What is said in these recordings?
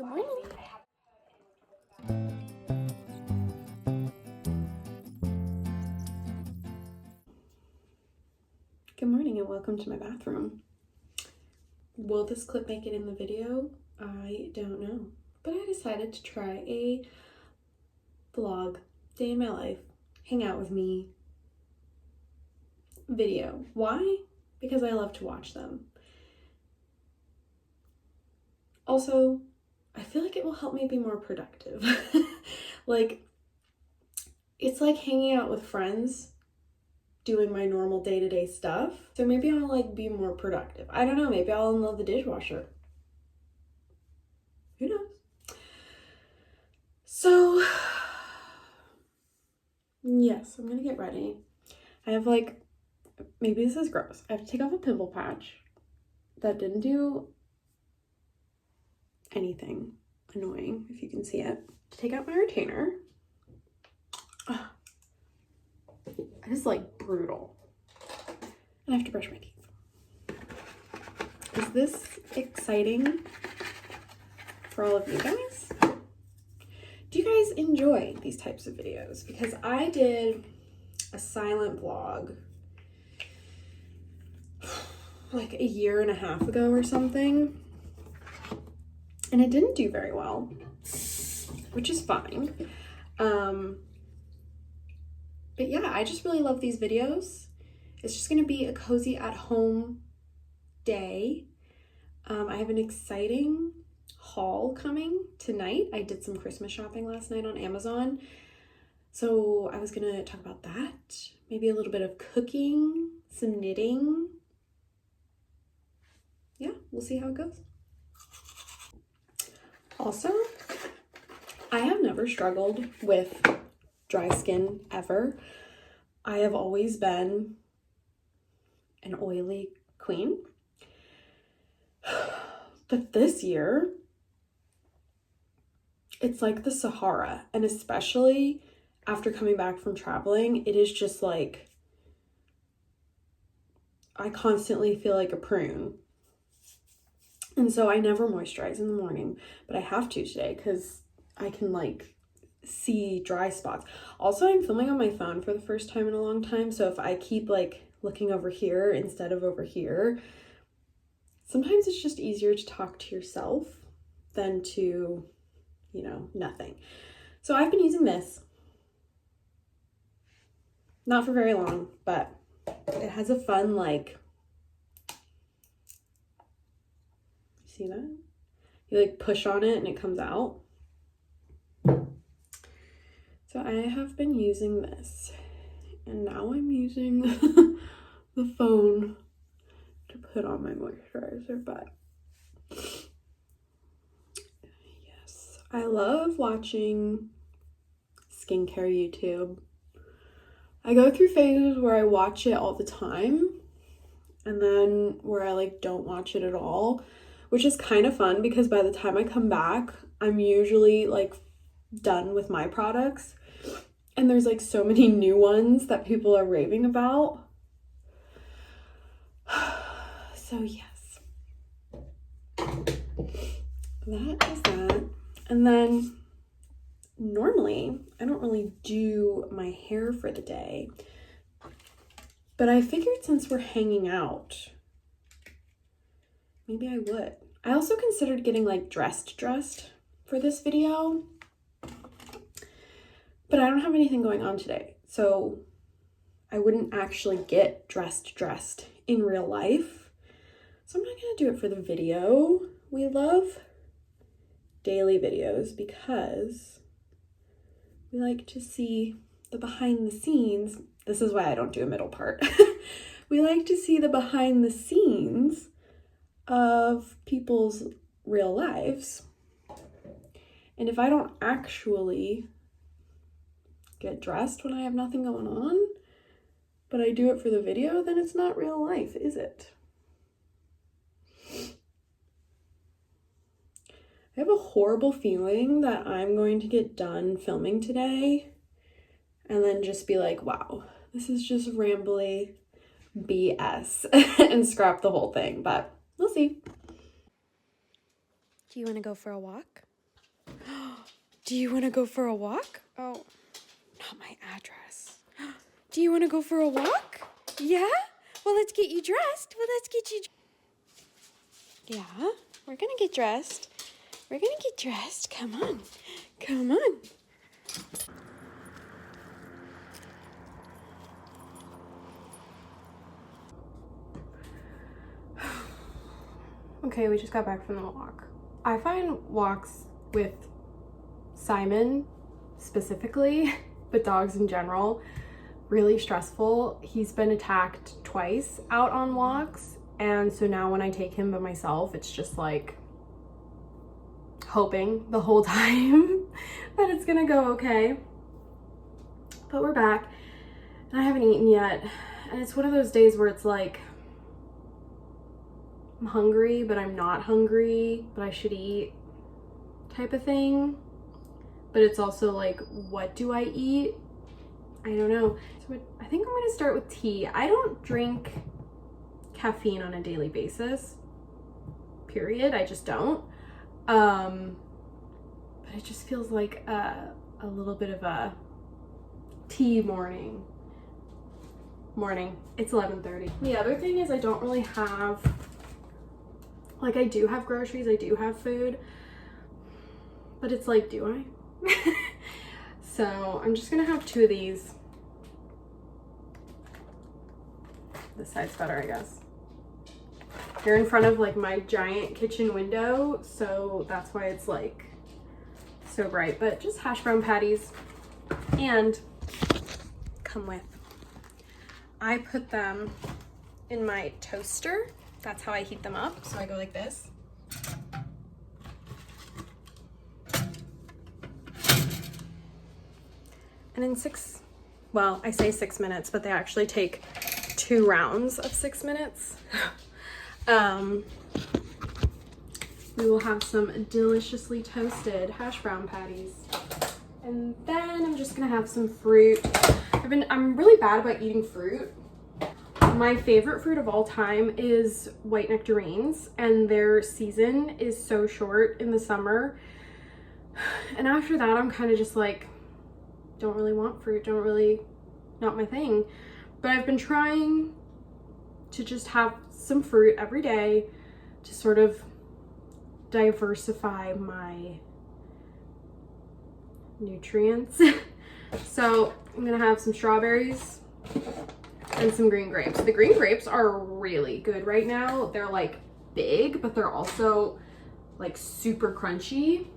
morning. Good morning and welcome to my bathroom. Will this clip make it in the video? I don't know. But I decided to try a vlog, day in my life, hang out with me video. Why? Because I love to watch them. Also, I feel like it will help me be more productive. It's like hanging out with friends, doing my normal day-to-day stuff. So maybe I'll be more productive. I don't know, maybe I'll unload the dishwasher. Who knows? So, yes, I'm gonna get ready. I have maybe this is gross. I have to take off a pimple patch that didn't do anything annoying, if you can see it. To take out my retainer. Ugh. It is brutal. And I have to brush my teeth. Is this exciting for all of you guys? Do you guys enjoy these types of videos? Because I did a silent vlog like a year and a half ago or something, and it didn't do very well, which is fine. But yeah, I just really love these videos. It's just gonna be a cozy at home day. I have an exciting haul coming tonight. I did some Christmas shopping last night on Amazon. So I was gonna talk about that. Maybe a little bit of cooking, some knitting. Yeah, we'll see how it goes. Also, I have never struggled with dry skin ever. I have always been an oily queen. But this year, it's like the Sahara, and especially after coming back from traveling, it is just I constantly feel like a prune. And so I never moisturize in the morning, but I have to today because I can see dry spots. Also, I'm filming on my phone for the first time in a long time, so if I keep looking over here instead of over here, sometimes it's just easier to talk to yourself than to, nothing. So I've been using this. Not for very long, but it has a fun, see that? You push on it and it comes out. So I have been using this, and now I'm using the phone to put on my moisturizer, but yes, I love watching skincare YouTube. I go through phases where I watch it all the time, and then where I don't watch it at all, which is kind of fun because by the time I come back, I'm usually done with my products, and there's so many new ones that people are raving about. So yes, that is that. And then normally I don't really do my hair for the day, but I figured since we're hanging out, maybe I would. I also considered getting dressed for this video, but I don't have anything going on today, so I wouldn't actually get dressed in real life. So I'm not gonna do it for the video. We love daily videos because we like to see the behind the scenes. This is why I don't do a middle part. We like to see the behind the scenes of people's real lives. And if I don't actually get dressed when I have nothing going on, but I do it for the video, then it's not real life, is it? I have a horrible feeling that I'm going to get done filming today and then just be wow, this is just rambly BS and scrap the whole thing, but we'll see. Do you want to go for a walk? Do you want to go for a walk? Oh, not my address. Do you want to go for a walk? Yeah? Well, let's get you dressed. Yeah, we're gonna get dressed. Come on. Come on. Okay, we just got back from the walk. I find walks with Simon specifically, but dogs in general, really stressful. He's been attacked twice out on walks, and so now when I take him by myself, it's just like hoping the whole time that it's gonna go okay. But we're back, and I haven't eaten yet, and it's one of those days where it's like I'm hungry, but I'm not hungry, but I should eat type of thing. But it's also like, what do I eat? I don't know. So I think I'm gonna start with tea. I don't drink caffeine on a daily basis, period. I just don't. But it just feels like a little bit of a tea morning. It's 11:30. The other thing is I don't really have, like, I do have groceries, I do have food, but it's like, do I? So I'm just gonna have 2 of these. This side's better, I guess. They're in front of like my giant kitchen window, so that's why it's like so bright. But just hash brown patties, and come with. I put them in my toaster. That's how I heat them up. So I go like this. And in I say 6 minutes, but they actually take 2 rounds of 6 minutes. We will have some deliciously toasted hash brown patties. And then I'm just gonna have some fruit. I'm really bad about eating fruit. My favorite fruit of all time is white nectarines, and their season is so short in the summer. And after that, I'm kind of just like, don't really want fruit, not my thing. But I've been trying to just have some fruit every day to sort of diversify my nutrients. So I'm gonna have some strawberries and some green grapes. The green grapes are really good right now. They're like big, but they're also like super crunchy,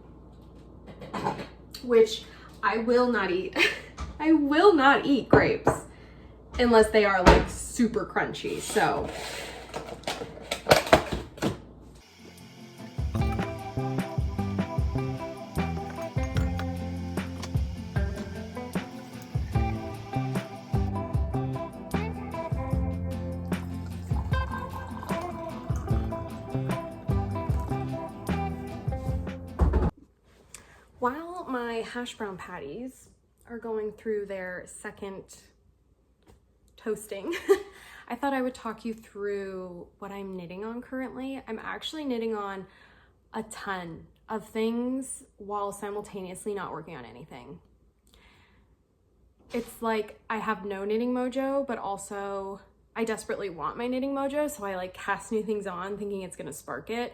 which I will not eat. I will not eat grapes unless they are like super crunchy. So while my hash brown patties are going through their second toasting, I thought I would talk you through what I'm knitting on currently. I'm actually knitting on a ton of things while simultaneously not working on anything. It's like I have no knitting mojo, but also I desperately want my knitting mojo, so I like cast new things on thinking it's gonna spark it.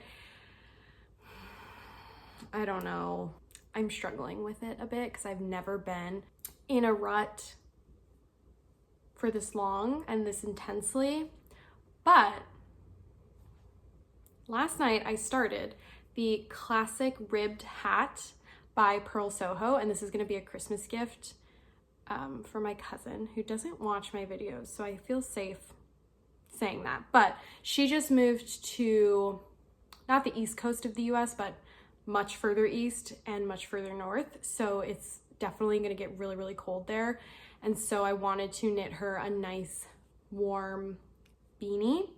I don't know. I'm struggling with it a bit because I've never been in a rut for this long and this intensely. But last night I started the classic ribbed hat by Pearl Soho, and this is going to be a Christmas gift for my cousin who doesn't watch my videos, so I feel safe saying that. But she just moved to not the east coast of the US, but much further east and much further north, so it's definitely going to get really, really cold there. And so I wanted to knit her a nice warm beanie,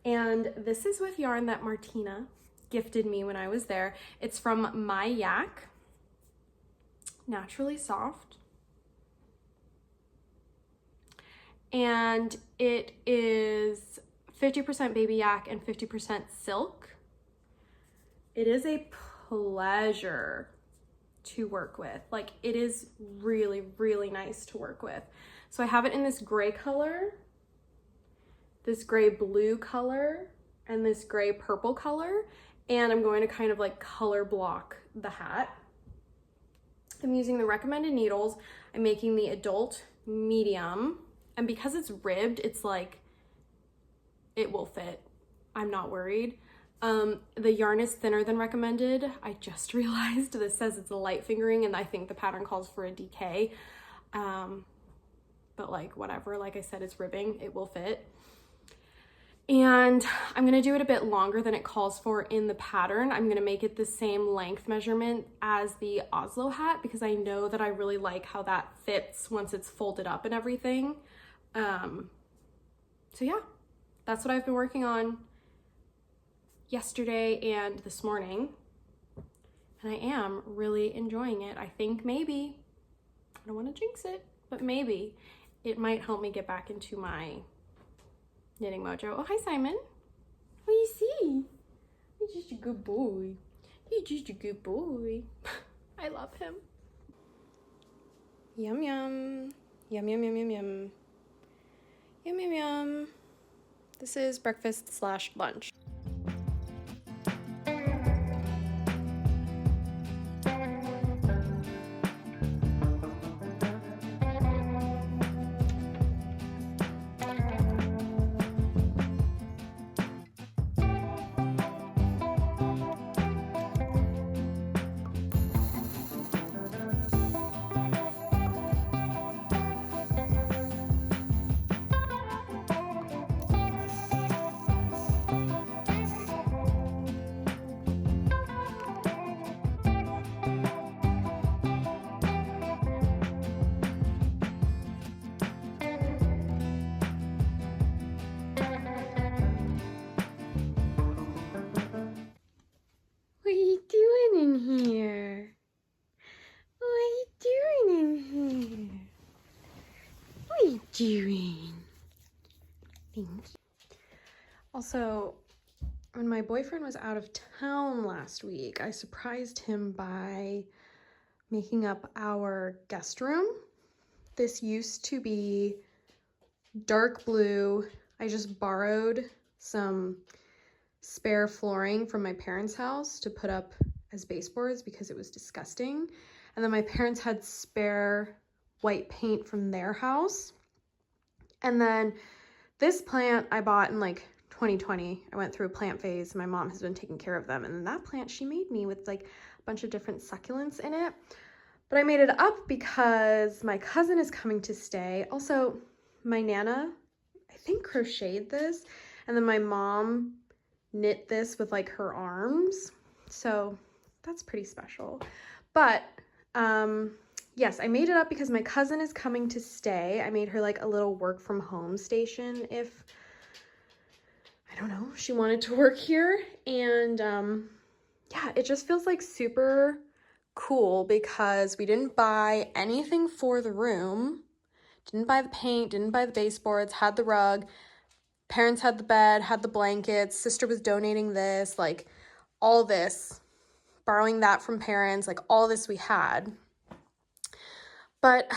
and this is with yarn that Martina gifted me when I was there. It's from My Yak, Naturally Soft, and it is 50% baby yak and 50% silk. It is a pleasure to work with. Like, it is really, really nice to work with. So I have it in this gray color, this gray blue color, and this gray purple color. And I'm going to kind of like color block the hat. I'm using the recommended needles. I'm making the adult medium. And because it's ribbed, it's like, it will fit. I'm not worried. The yarn is thinner than recommended. I just realized this says it's a light fingering, and I think the pattern calls for a DK. But like, whatever, like I said, it's ribbing, it will fit. And I'm gonna do it a bit longer than it calls for in the pattern. I'm gonna make it the same length measurement as the Oslo hat, because I know that I really like how that fits once it's folded up and everything. So yeah, that's what I've been working on yesterday and this morning. And I am really enjoying it. I think maybe, I don't wanna jinx it, but maybe it might help me get back into my knitting mojo. Oh, hi, Simon. What do you see? He's just a good boy. He's just a good boy. I love him. Yum, yum. Yum, yum, yum, yum, yum. Yum, yum, yum. This is breakfast / lunch. What are you doing in here? What are you doing in here? What are you doing? Thank you. Also, when my boyfriend was out of town last week, I surprised him by making up our guest room. This used to be dark blue. I just borrowed some spare flooring from my parents' house to put up as baseboards because it was disgusting. And then my parents had spare white paint from their house. And then this plant I bought in like 2020. I went through a plant phase. My mom has been taking care of them. And then that plant she made me with like a bunch of different succulents in it. But I made it up because my cousin is coming to stay. Also, my Nana, I think, crocheted this. And then my mom knit this with like her arms. So that's pretty special. But yes, I made it up because my cousin is coming to stay. I made her like a little work from home station if, I don't know, she wanted to work here. And yeah, it just feels like super cool because we didn't buy anything for the room. Didn't buy the paint, didn't buy the baseboards, had the rug. Parents had the bed, had the blankets. Sister was donating this, like all this, borrowing that from parents, like all this we had. But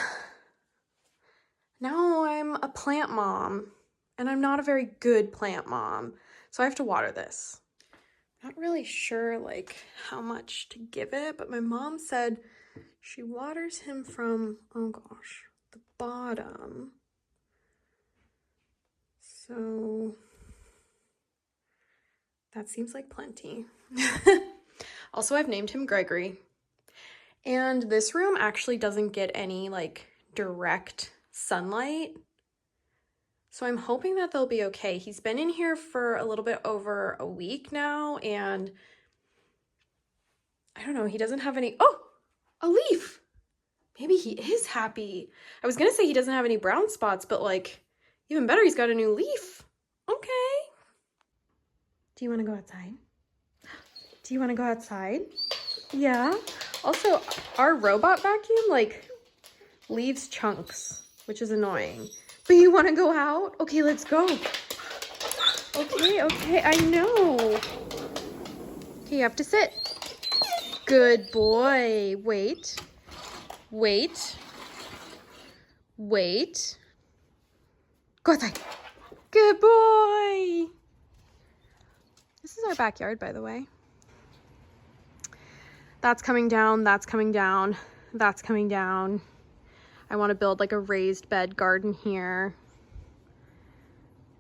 now I'm a plant mom and I'm not a very good plant mom. So I have to water this. Not really sure like how much to give it, but my mom said she waters him from, oh gosh, the bottom. So that seems like plenty. Also, I've named him Gregory. And this room actually doesn't get any like direct sunlight. So I'm hoping that they'll be okay. He's been in here for a little bit over a week now, and I don't know, he doesn't have any, oh, a leaf. Maybe he is happy. I was gonna say he doesn't have any brown spots, but like, even better, he's got a new leaf. Okay. Do you want to go outside? Do you want to go outside? Yeah. Also, our robot vacuum, like, leaves chunks, which is annoying. But you want to go out? Okay, let's go. Okay, I know. Okay, you have to sit. Good boy. Wait. Wait. Wait. Go outside. Good boy. This is our backyard, by the way. That's coming down. That's coming down. That's coming down. I want to build like a raised bed garden here.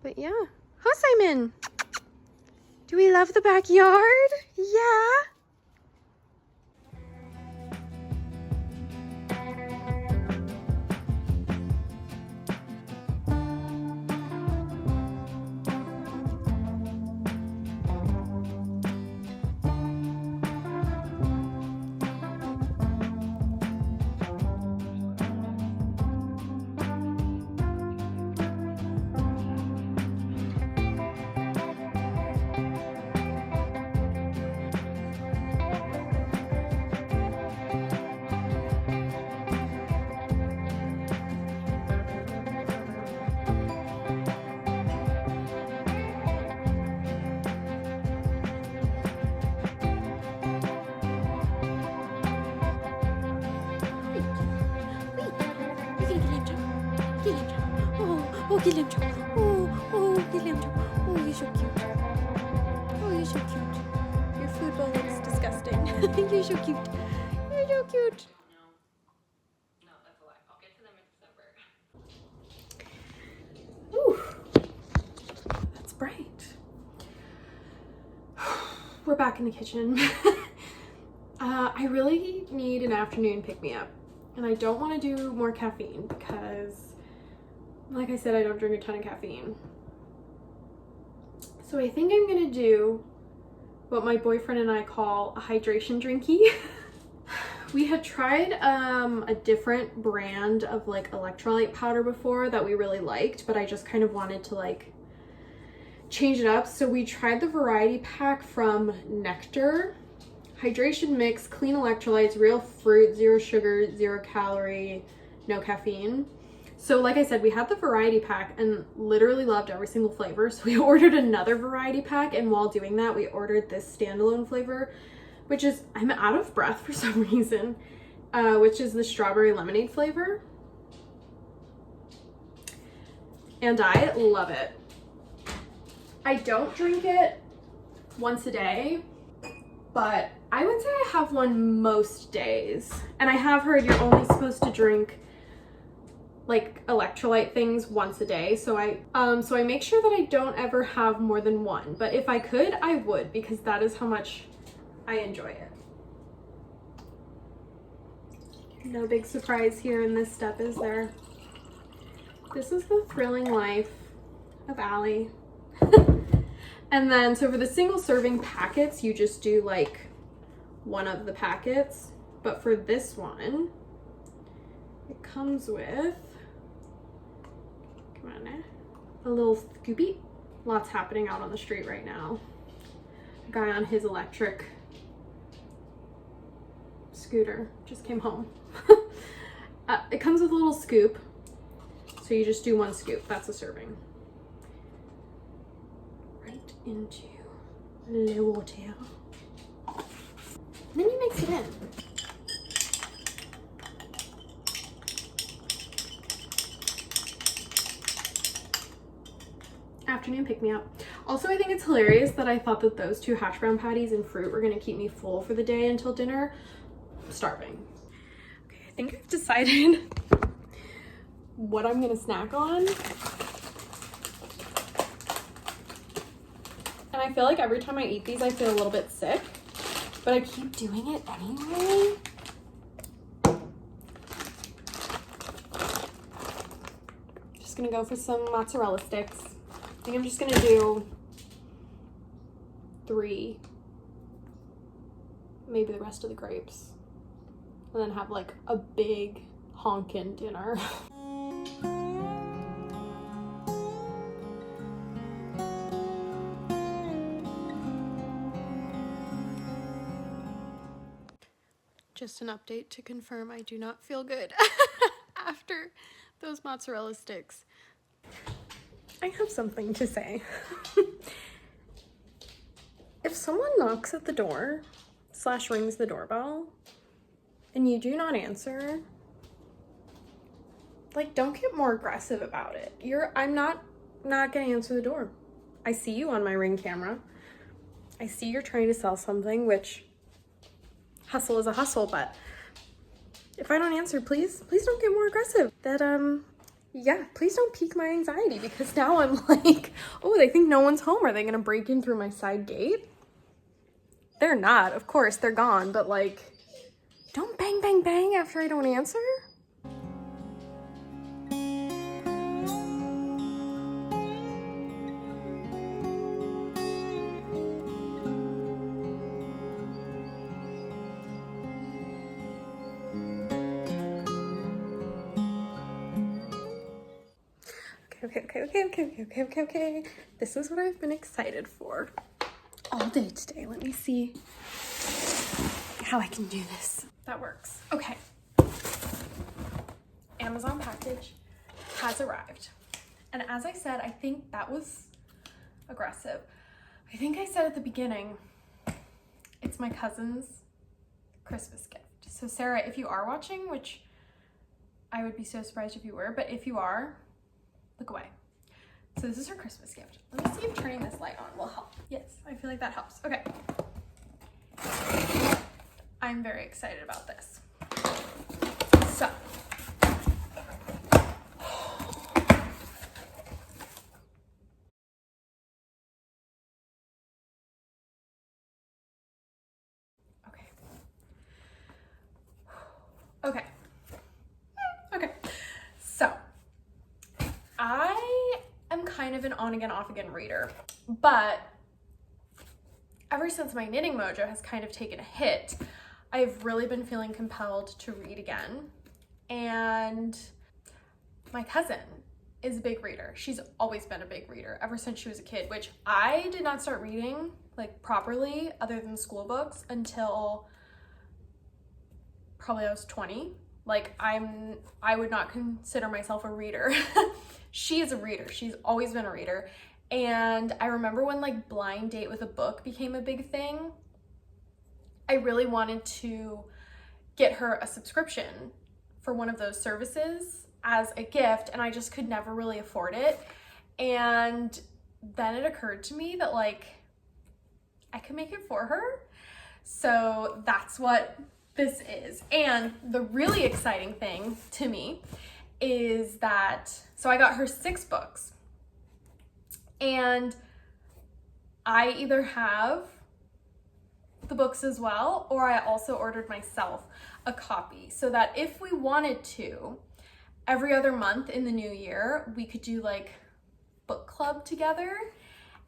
But yeah. Hi, Simon. Do we love the backyard? Yeah. Oh, Guilherme. Oh, Guilherme. Oh, you're so cute. Oh, you're so cute. Your food bowl looks disgusting. You're so cute. You're so cute. No, that's a lie. I'll get to them in December. Ooh, that's bright. We're back in the kitchen. I really need an afternoon pick-me-up. And I don't want to do more caffeine because, like I said, I don't drink a ton of caffeine. So I think I'm gonna do what my boyfriend and I call a hydration drinky. We had tried a different brand of like electrolyte powder before that we really liked, but I just kind of wanted to like change it up. So we tried the variety pack from Nectar. Hydration mix, clean electrolytes, real fruit, 0 sugar, 0 calorie, no caffeine. So like I said, we had the variety pack and literally loved every single flavor. So we ordered another variety pack, and while doing that, we ordered this standalone flavor, which is, I'm out of breath for some reason, which is the strawberry lemonade flavor. And I love it. I don't drink it once a day, but I would say I have one most days. And I have heard you're only supposed to drink like electrolyte things once a day. So I make sure that I don't ever have more than one. But if I could, I would, because that is how much I enjoy it. No big surprise here in this step, is there? This is the thrilling life of Allie. And then, so for the single serving packets, you just do like one of the packets. But for this one, it comes with, come on now, a little scoopy. Lots happening out on the street right now. A guy on his electric scooter just came home. It comes with a little scoop. So you just do one scoop, that's a serving. Right into the water. And then you mix it in. Afternoon pick-me-up. Also, I think it's hilarious that I thought that those 2 hash brown patties and fruit were gonna keep me full for the day until dinner. I'm starving. Okay, I think I've decided what I'm gonna snack on. And I feel like every time I eat these, I feel a little bit sick, but I keep doing it anyway. Just gonna go for some mozzarella sticks. I think I'm just gonna do 3, maybe the rest of the grapes, and then have like a big honkin' dinner. Just an update to confirm I do not feel good after those mozzarella sticks. I have something to say. If someone knocks at the door / rings the doorbell and you do not answer, like, don't get more aggressive about it. I'm not gonna answer the door. I see you on my Ring camera. I see you're trying to sell something, which hustle is a hustle, but if I don't answer, please don't get more aggressive. Yeah, please don't pique my anxiety, because now I'm like, oh, they think no one's home. Are they gonna break in through my side gate? They're not, of course, they're gone, but like, don't bang, bang, bang after I don't answer. Okay. This is what I've been excited for all day today. Let me see how I can do this. That works. Okay. Amazon package has arrived. And as I said, I think that was aggressive. I think I said at the beginning, it's my cousin's Christmas gift. So Sarah, if you are watching, which I would be so surprised if you were, but if you are, look away. So this is her Christmas gift. Let me see if turning this light on will help. Yes, I feel like that helps. Okay. I'm very excited about this. So. Okay. So, I am kind of an on again, off again reader, but ever since my knitting mojo has kind of taken a hit, I've really been feeling compelled to read again. And my cousin is a big reader. She's always been a big reader ever since she was a kid, which I did not start reading like properly other than school books until probably I was 20. Like I would not consider myself a reader. She is a reader. She's always been a reader. And I remember when like blind date with a book became a big thing, I really wanted to get her a subscription for one of those services as a gift, and I just could never really afford it. And then it occurred to me that like I could make it for her. So that's what this is. And the really exciting thing to me is that, so I got her 6 books, and I either have the books as well, or I also ordered myself a copy so that if we wanted to, every other month in the new year, we could do like book club together,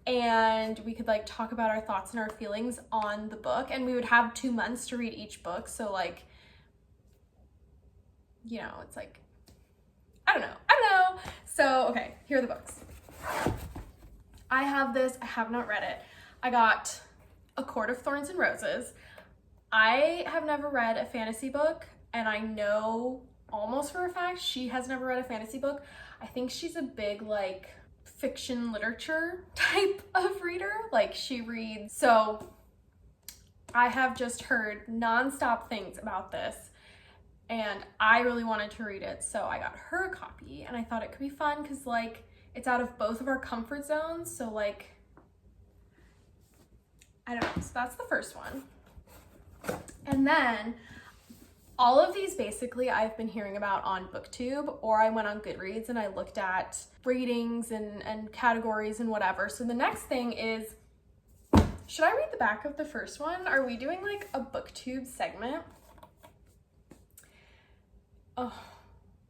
and we could like talk about our thoughts and our feelings on the book, and we would have 2 months to read each book. So like, you know, it's like, I don't know. So, okay, here are the books. I have this, I have not read it. I got A Court of Thorns and Roses. I have never read a fantasy book, and I know almost for a fact she has never read a fantasy book. I think she's a big like fiction literature type of reader. Like she reads. So I have just heard nonstop things about this, and I really wanted to read it. So I got her a copy, and I thought it could be fun because like it's out of both of our comfort zones. So like, I don't know. So that's the first one. And then all of these basically I've been hearing about on BookTube, or I went on Goodreads and I looked at ratings and categories and whatever. So the next thing is, should I read the back of the first one? Are we doing like a BookTube segment? Oh,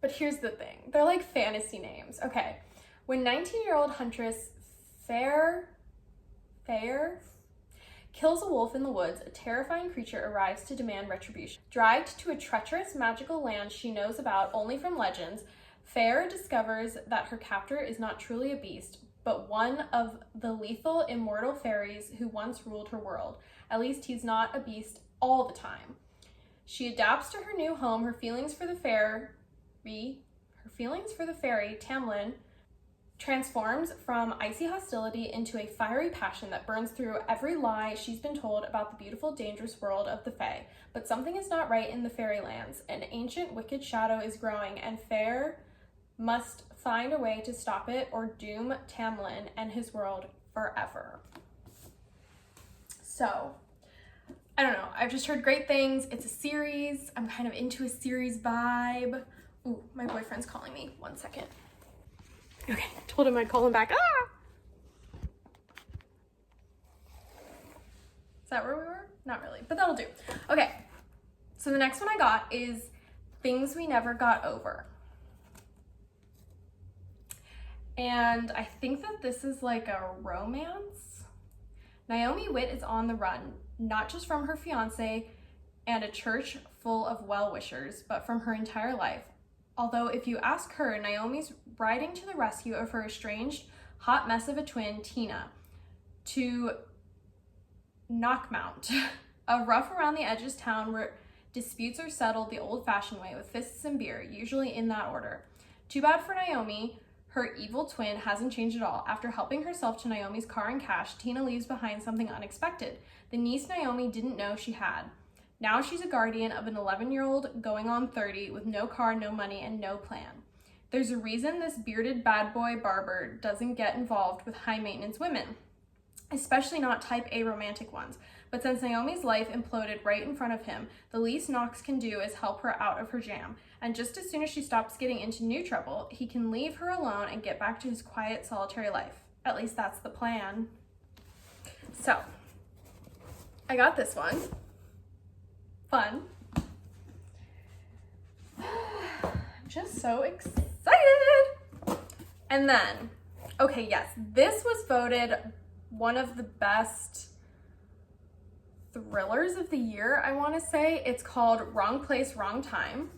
but here's the thing. They're like fantasy names. Okay. When 19-year-old huntress Fair kills a wolf in the woods, a terrifying creature arrives to demand retribution. Dragged to a treacherous magical land she knows about only from legends, Fair discovers that her captor is not truly a beast, but one of the lethal immortal fairies who once ruled her world. At least he's not a beast all the time. She adapts to her new home. Her feelings for the fairy, Tamlin, transforms from icy hostility into a fiery passion that burns through every lie she's been told about the beautiful, dangerous world of the Fae. But something is not right in the fairylands. An ancient, wicked shadow is growing, and Fair must find a way to stop it or doom Tamlin and his world forever. So, I don't know. I've just heard great things. It's a series. I'm kind of into a series vibe. Ooh, my boyfriend's calling me. 1 second. Okay, told him I'd call him back. Ah! Is that where we were? Not really, but that'll do. Okay, so the next one I got is Things We Never Got Over. And I think that this is like a romance. Naomi Witt is on the run, not just from her fiance and a church full of well-wishers, but from her entire life. Although if you ask her, Naomi's riding to the rescue of her estranged hot mess of a twin, Tina, to Knockmount, a rough around the edges town where disputes are settled the old-fashioned way with fists and beer, usually in that order. Too bad for Naomi, her evil twin hasn't changed at all. After helping herself to Naomi's car and cash, Tina leaves behind something unexpected, the niece Naomi didn't know she had. Now she's a guardian of an 11-year-old going on 30 with no car, no money, and no plan. There's a reason this bearded bad boy barber doesn't get involved with high-maintenance women, especially not type A romantic ones. But since Naomi's life imploded right in front of him, the least Knox can do is help her out of her jam. And just as soon as she stops getting into new trouble, he can leave her alone and get back to his quiet, solitary life. At least that's the plan. So, I got this one. Fun. I'm just so excited. And then, okay, yes, this was voted one of the best thrillers of the year, I want to say. It's called Wrong Place, Wrong Time.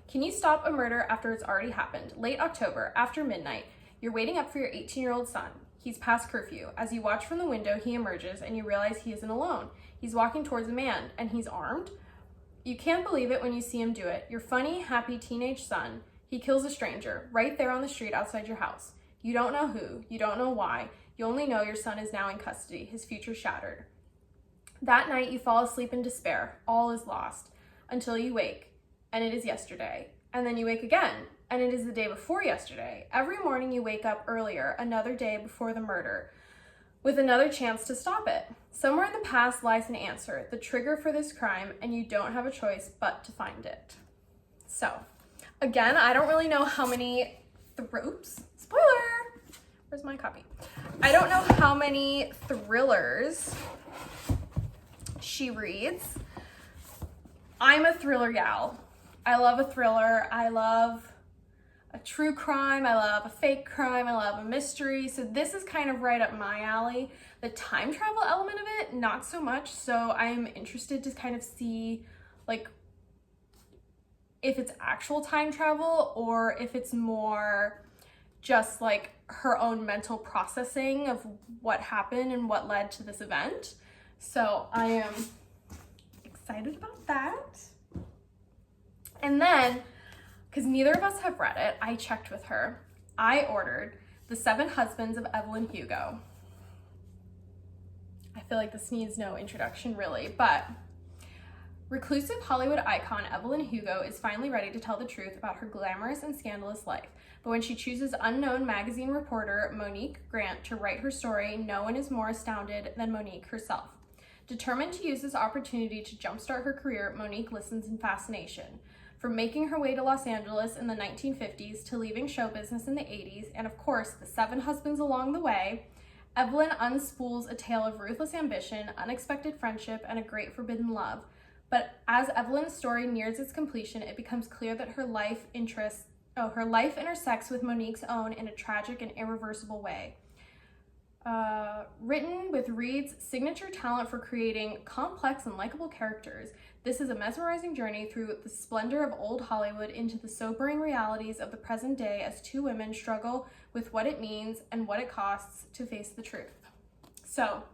Can you stop a murder after it's already happened? Late October, after midnight, you're waiting up for your 18-year-old son. He's past curfew. As you watch from the window, he emerges and you realize he isn't alone. He's walking towards a man and he's armed. You can't believe it when you see him do it. Your funny, happy teenage son, he kills a stranger right there on the street outside your house. You don't know who, you don't know why. You only know your son is now in custody, his future shattered. That night you fall asleep in despair. All is lost until you wake and it is yesterday. And then you wake again and it is the day before yesterday. Every morning you wake up earlier, another day before the murder, with another chance to stop it. Somewhere in the past lies an answer, the trigger for this crime, and you don't have a choice but to find it. So, again, I don't really know how many, oops, spoiler! Where's my copy? I don't know how many thrillers she reads. I'm a thriller gal. I love a thriller. I love a true crime. I love a fake crime. I love a mystery. So this is kind of right up my alley. The time travel element of it, not so much. So I'm interested to kind of see like if it's actual time travel or if it's more just like her own mental processing of what happened and what led to this event. So I am excited about that. And then, because neither of us have read it, I checked with her. I ordered The 7 Husbands of Evelyn Hugo. I feel like this needs no introduction really, but reclusive Hollywood icon Evelyn Hugo is finally ready to tell the truth about her glamorous and scandalous life. But when she chooses unknown magazine reporter Monique Grant to write her story, no one is more astounded than Monique herself. Determined to use this opportunity to jumpstart her career, Monique listens in fascination. From making her way to Los Angeles in the 1950s to leaving show business in the 80s, and of course, the 7 husbands along the way, Evelyn unspools a tale of ruthless ambition, unexpected friendship, and a great forbidden love. But as Evelyn's story nears its completion, it becomes clear that her life intersects with Monique's own in a tragic and irreversible way. Written with Reed's signature talent for creating complex and likable characters, this is a mesmerizing journey through the splendor of old Hollywood into the sobering realities of the present day as 2 women struggle with what it means and what it costs to face the truth. So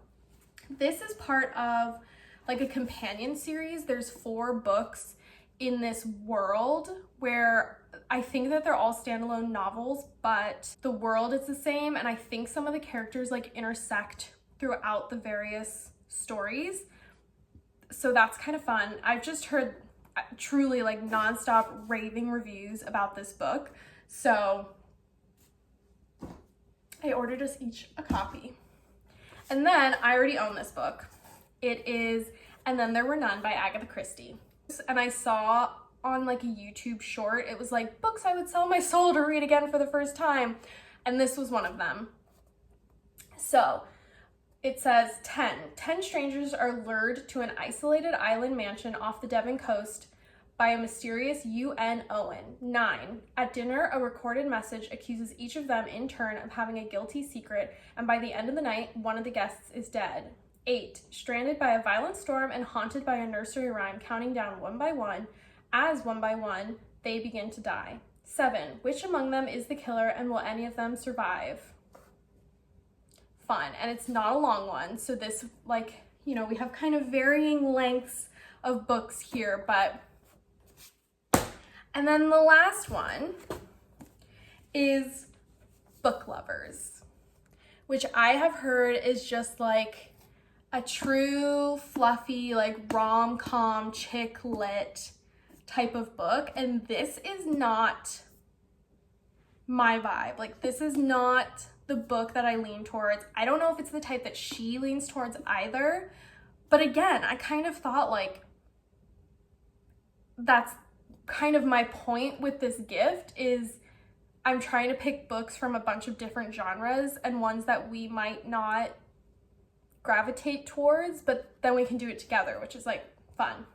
this is part of like a companion series. There's 4 books in this world where I think that they're all standalone novels, but the world is the same, and I think some of the characters like intersect throughout the various stories. So that's kind of fun. I've just heard truly like nonstop raving reviews about this book. So I ordered us each a copy. And then I already own this book. It is And Then There Were None by Agatha Christie. And I saw on like a YouTube short, it was like books I would sell my soul to read again for the first time. And this was one of them. So it says 10 strangers are lured to an isolated island mansion off the Devon coast by a mysterious UN Owen. 9, at dinner, a recorded message accuses each of them in turn of having a guilty secret, and by the end of the night, one of the guests is dead. 8, stranded by a violent storm and haunted by a nursery rhyme counting down one by one, as one by one, they begin to die. 7, which among them is the killer and will any of them survive? Fun. And it's not a long one, so this, like, you know, we have kind of varying lengths of books here, but... And then the last one is Book Lovers, which I have heard is just like a true fluffy, like rom-com chick lit type of book. And this is not my vibe. Like, this is not the book that I lean towards. I don't know if it's the type that she leans towards either. But again, I kind of thought like that's kind of my point with this gift is I'm trying to pick books from a bunch of different genres and ones that we might not gravitate towards, but then we can do it together, which is like fun.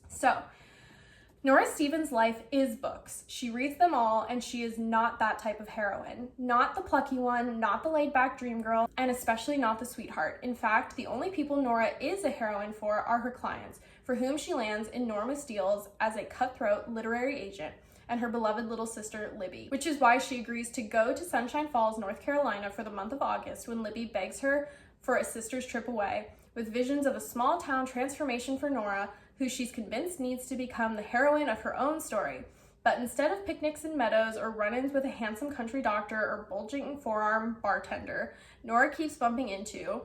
So Nora Stevens' life is books. She reads them all, and she is not that type of heroine. Not the plucky one, not the laid-back dream girl, and especially not the sweetheart. In fact, the only people Nora is a heroine for are her clients, for whom she lands enormous deals as a cutthroat literary agent, and her beloved little sister, Libby, which is why she agrees to go to Sunshine Falls, North Carolina for the month of August when Libby begs her for a sister's trip away, with visions of a small town transformation for Nora, who she's convinced needs to become the heroine of her own story. But instead of picnics in meadows or run-ins with a handsome country doctor or bulging forearm bartender, Nora keeps bumping into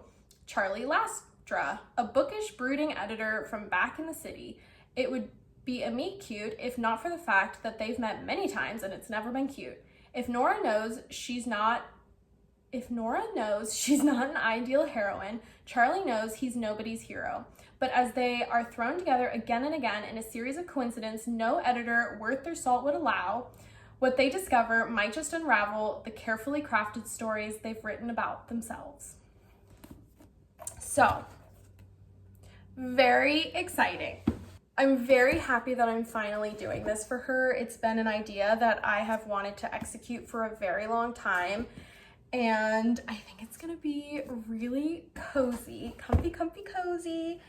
Charlie Lastra, a bookish, brooding editor from back in the city. It would be a meet cute if not for the fact that they've met many times and it's never been cute. If Nora knows she's not an ideal heroine, Charlie knows he's nobody's hero. But as they are thrown together again and again in a series of coincidences no editor worth their salt would allow, what they discover might just unravel the carefully crafted stories they've written about themselves. So, very exciting. I'm very happy that I'm finally doing this for her. It's been an idea that I have wanted to execute for a very long time. And I think it's gonna be really cozy, comfy, cozy.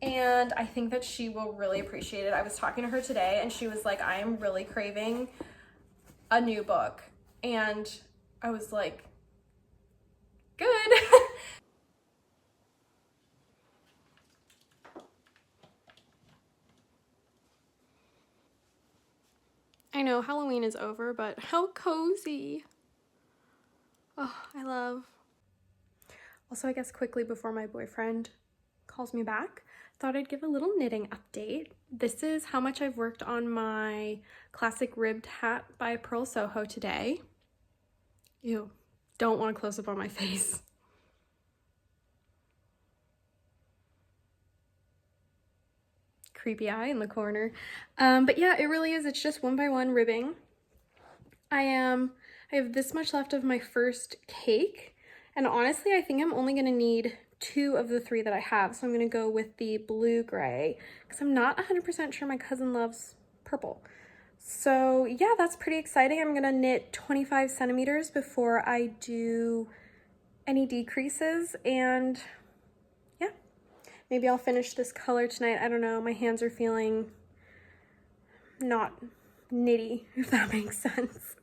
And I think that she will really appreciate it. I was talking to her today and she was like, I am really craving a new book. And I was like, good. I know Halloween is over, but how cozy. Oh, I love. Also, I guess quickly before my boyfriend calls me back, thought I'd give a little knitting update. This is how much I've worked on my classic ribbed hat by Pearl Soho today. Ew, don't want a close-up on my face. Creepy eye in the corner. But yeah, it really is. It's just one by one ribbing. I have this much left of my first cake, and honestly, I think I'm only gonna need 2 of the 3 that I have, so I'm gonna go with the blue gray, because I'm not 100% sure my cousin loves purple. So yeah, that's pretty exciting. I'm gonna knit 25 centimeters before I do any decreases, and yeah, maybe I'll finish this color tonight. I don't know, my hands are feeling not knitty, if that makes sense.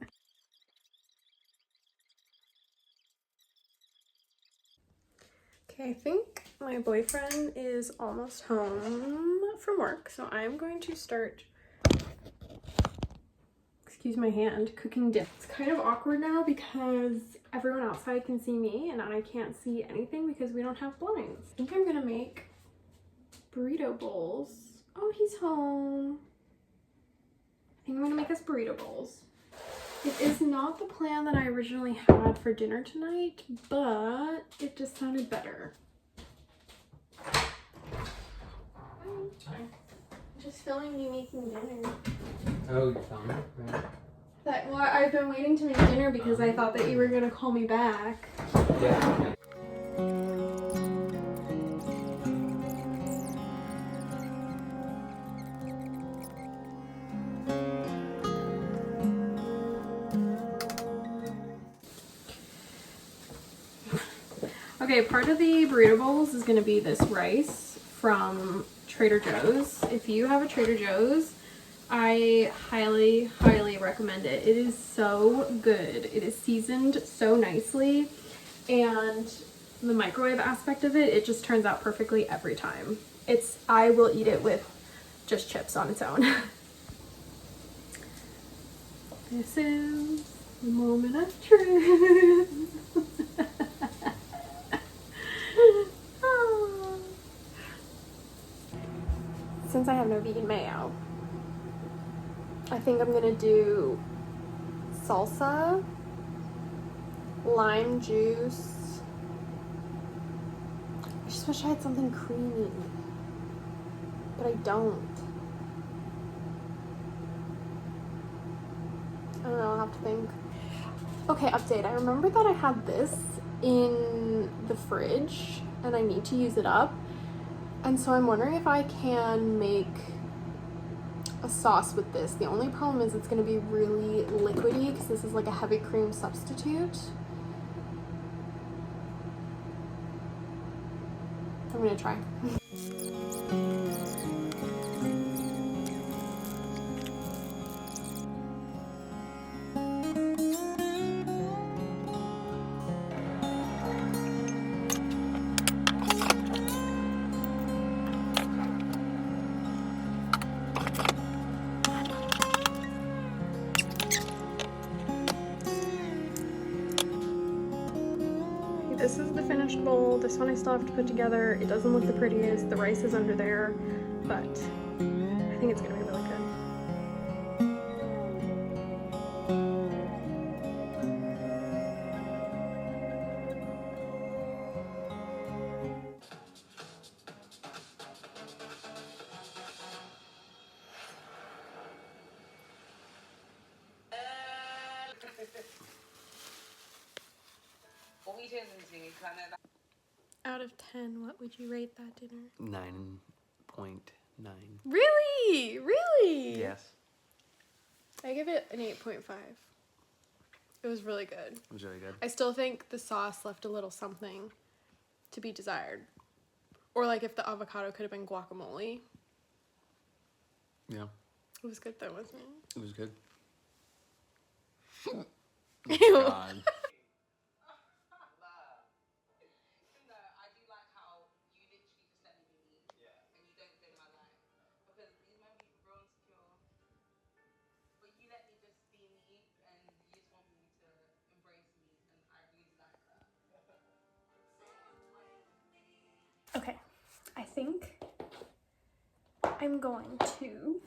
Okay, I think my boyfriend is almost home from work, so I'm going to start excuse my hand, cooking dinner. It's kind of awkward now because everyone outside can see me and I can't see anything because we don't have blinds. I think I'm gonna make burrito bowls. Oh, he's home. I think I'm gonna make us burrito bowls. It is not the plan that I originally had for dinner tonight, but it just sounded better. Hi. Just filming me making dinner. Oh, you're filming? Right. Well, I've been waiting to make dinner because I thought that you were gonna call me back. Yeah. Okay, part of the burrito bowls is gonna be this rice from Trader Joe's. If you have a Trader Joe's, I highly, highly recommend it. It is so good. It is seasoned so nicely, and the microwave aspect of it, it just turns out perfectly every time. I will eat it with just chips on its own. This is the moment of truth. Since I have no vegan mayo, I think I'm gonna do salsa, lime juice. I just wish I had something creamy, but I don't. I don't know, I'll have to think. Okay, update. I remember that I had this in the fridge and I need to use it up. And so I'm wondering if I can make a sauce with this. The only problem is it's going to be really liquidy because this is like a heavy cream substitute. I'm going to try. This is the finished bowl. This one I still have to put together. It doesn't look the prettiest. The rice is under there, but I think it's gonna be really good. Out of 10, what would you rate that dinner? 9.9. Really? Really? Yes. I give it an 8.5. It was really good. It was really good. I still think the sauce left a little something to be desired. Or like if the avocado could have been guacamole. Yeah. It was good though, wasn't it? It was good. Ew. God. Okay, I think I'm going to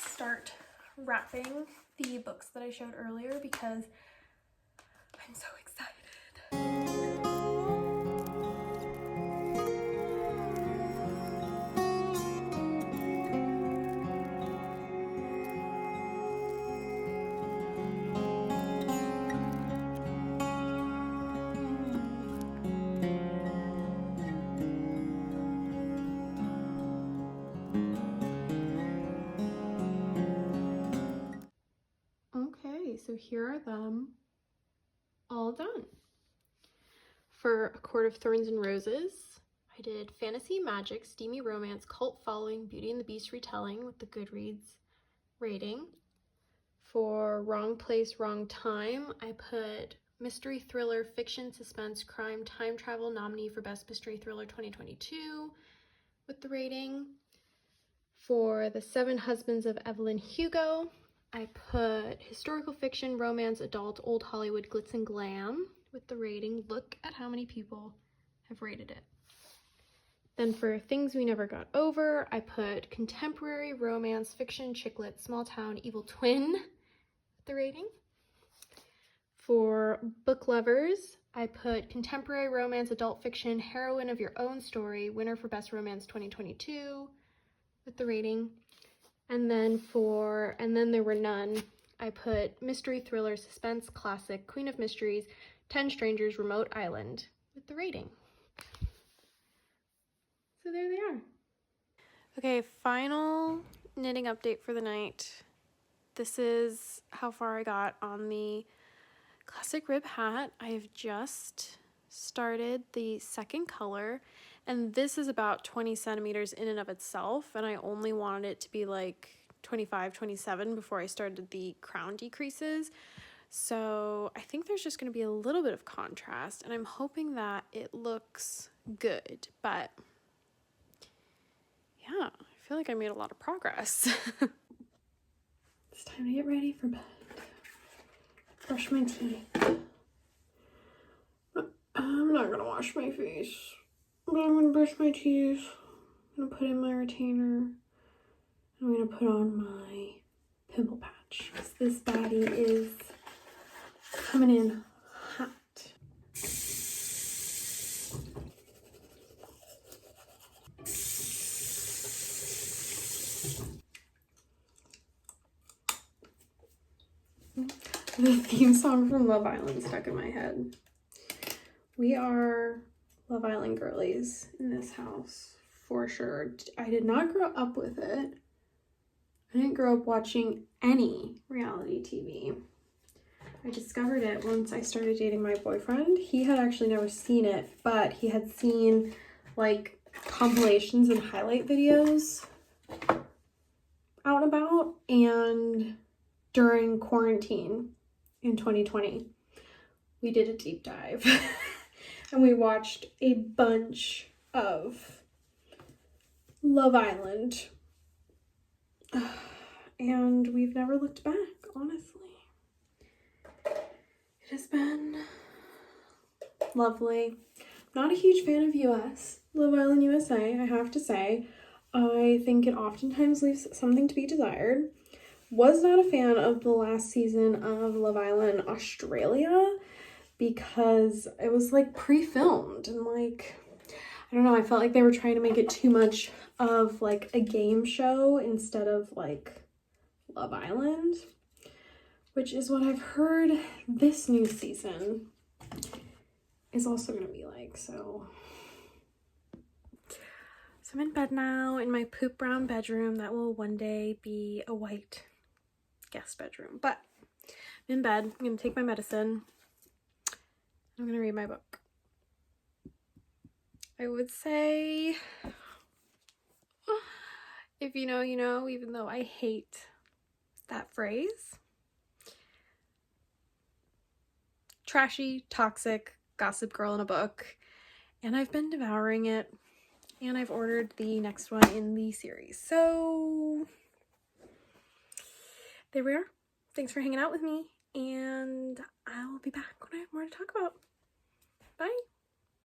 start wrapping the books that I showed earlier because I'm so excited. Okay, so here are them all done. For A Court of Thorns and Roses, I did Fantasy, Magic, Steamy Romance, Cult Following, Beauty and the Beast retelling with the Goodreads rating. For Wrong Place, Wrong Time, I put Mystery Thriller, Fiction, Suspense, Crime, Time Travel nominee for Best Mystery Thriller 2022 with the rating. For The Seven Husbands of Evelyn Hugo, I put historical fiction, romance, adult, old Hollywood, glitz and glam with the rating. Look at how many people have rated it. Then for Things We Never Got Over, I put contemporary, romance, fiction, chick lit, small town, evil twin with the rating. For book lovers, I put contemporary, romance, adult fiction, heroine of your own story, winner for Best Romance 2022 with the rating. And then There Were None, I put mystery, thriller, suspense, classic, queen of mysteries, 10 strangers, remote island with the rating. So there they are. Okay, final knitting update for the night. This is how far I got on the classic rib hat. I have just started the second color, and this is about 20 centimeters in and of itself, and I only wanted it to be like 25, 27 before I started the crown decreases. So I think there's just going to be a little bit of contrast, and I'm hoping that it looks good, but yeah, I feel like I made a lot of progress. It's time to get ready for bed. Brush my teeth. I'm not gonna wash my face, but I'm gonna brush my teeth. I'm gonna put in my retainer. I'm gonna put on my pimple patch because this baddie is coming in hot. The theme song from Love Island stuck in my head. We are Love Island girlies in this house, for sure. I did not grow up with it. I didn't grow up watching any reality TV. I discovered it once I started dating my boyfriend. He had actually never seen it, but he had seen like compilations and highlight videos out and about, and during quarantine in 2020, we did a deep dive and we watched a bunch of Love Island. And we've never looked back, honestly. It has been lovely. Not a huge fan of Love Island USA, I have to say. I think it oftentimes leaves something to be desired. Was not a fan of the last season of Love Island Australia because it was like pre-filmed and like, I don't know, I felt like they were trying to make it too much of like a game show instead of like Love Island, which is what I've heard this new season is also gonna be like. So I'm in bed now in my poop brown bedroom that will one day be a white guest bedroom, but I'm in bed. I'm gonna take my medicine. I'm gonna read my book. I would say, if you know, you know, even though I hate that phrase. Trashy, toxic, gossip girl in a book, and I've been devouring it, and I've ordered the next one in the series. So there we are. Thanks for hanging out with me, and I will be back when I have more to talk about. Bye.